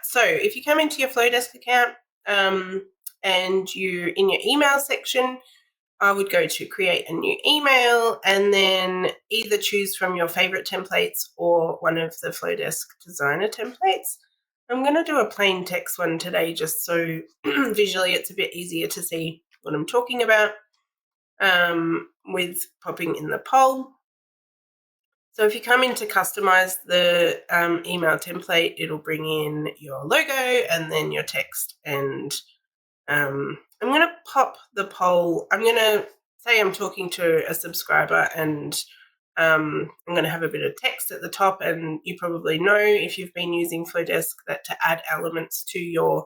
So if you come into your Flodesk account and you're in your email section, I would go to create a new email and then either choose from your favorite templates or one of the Flodesk designer templates. I'm going to do a plain text one today just so visually it's a bit easier to see what I'm talking about with popping in the poll. So if you come in to customize the email template, it'll bring in your logo and then your text. And I'm going to pop the poll. I'm going to say I'm talking to a subscriber and I'm going to have a bit of text at the top. And you probably know if you've been using Flodesk that to add elements to your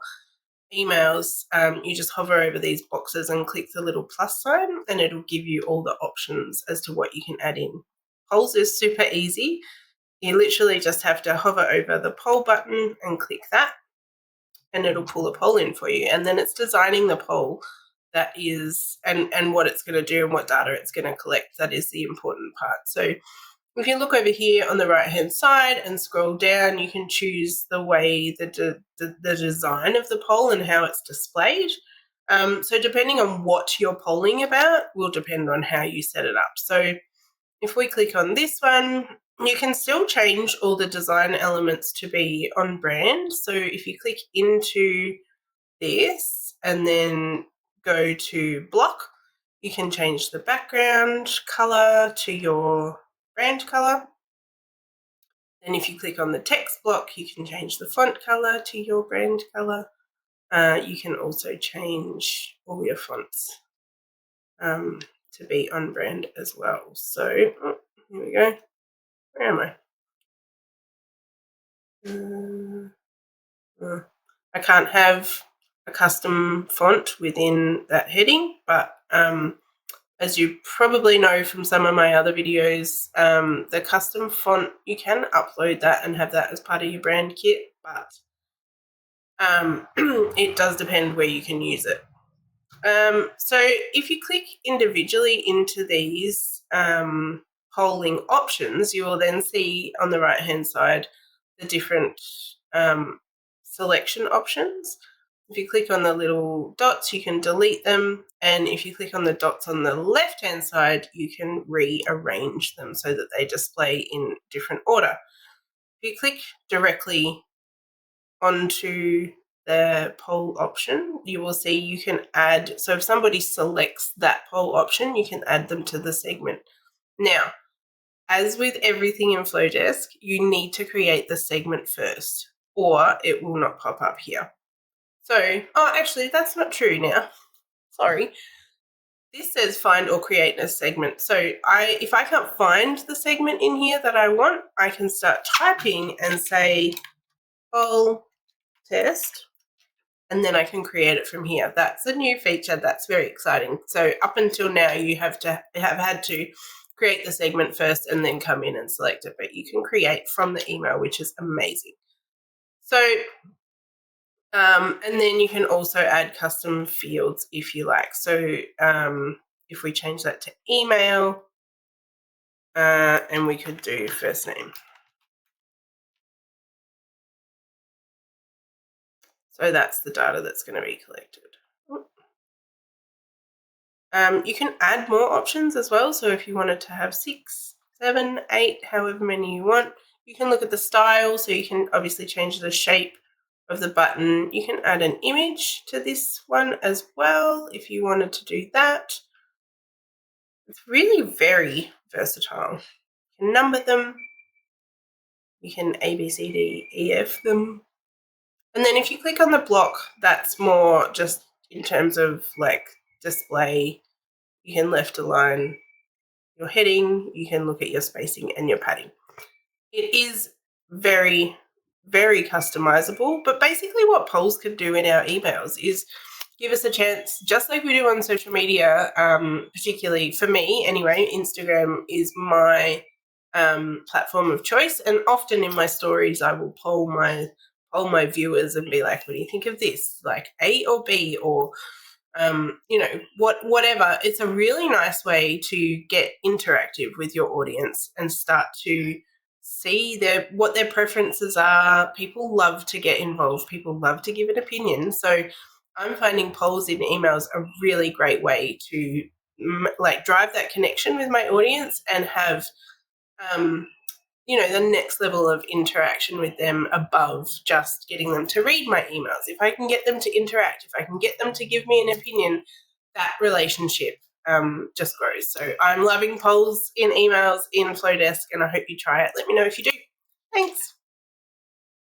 emails, you just hover over these boxes and click the little plus sign and it'll give you all the options as to what you can add in. Polls is super easy. You literally just have to hover over the poll button and click that and it'll pull a poll in for you. And then it's designing the poll that is, and what it's going to do and what data it's going to collect. That is the important part. So if you look over here on the right-hand side and scroll down, you can choose the way the design of the poll and how it's displayed. So depending on what you're polling about will depend on how you set it up. So if we click on this one, you can still change all the design elements to be on brand. So if you click into this and then go to block, you can change the background color to your brand color. Then if you click on the text block, you can change the font color to your brand color. You can also change all your fonts to be on brand as well. So here we go. Where am I? I can't have a custom font within that heading, but as you probably know from some of my other videos, the custom font, you can upload that and have that as part of your brand kit, but it does depend where you can use it. So if you click individually into these polling options, you will then see on the right-hand side the different selection options. If you click on the little dots, you can delete them. And if you click on the dots on the left-hand side, you can rearrange them so that they display in different order. If you click directly onto the poll option, you will see you can add, so if somebody selects that poll option, you can add them to the segment. Now, as with everything in Flodesk, you need to create the segment first, or it will not pop up here. So, actually, that's not true now. Sorry. This says find or create a segment. So if I can't find the segment in here that I want, I can start typing and say poll test, and then I can create it from here. That's a new feature. That's very exciting. So up until now, you have had to create the segment first and then come in and select it, but you can create from the email, which is amazing. So, and then you can also add custom fields if you like. So if we change that to email, and we could do first name. So that's the data that's going to be collected. You can add more options as well. So if you wanted to have 6, 7, 8, however many you want, you can look at the style. So you can obviously change the shape of the button. You can add an image to this one as well if you wanted to do that. It's really very versatile. You can number them. You can A, B, C, D, E, F them. And then if you click on the block, that's more just in terms of like display. You can left align your heading, you can look at your spacing and your padding. It is very, very customizable, but basically what polls can do in our emails is give us a chance, just like we do on social media, particularly for me anyway, Instagram is my platform of choice, and often in my stories I will poll my viewers and be like, what do you think of this? Like A or B, or whatever. It's a really nice way to get interactive with your audience and start to see what their preferences are. People love to get involved. People love to give an opinion. So I'm finding polls in emails a really great way to drive that connection with my audience and have the next level of interaction with them above just getting them to read my emails. If I can get them to interact, if I can get them to give me an opinion, that relationship just grows. So I'm loving polls in emails in Flodesk, and I hope you try it. Let me know if you do. Thanks.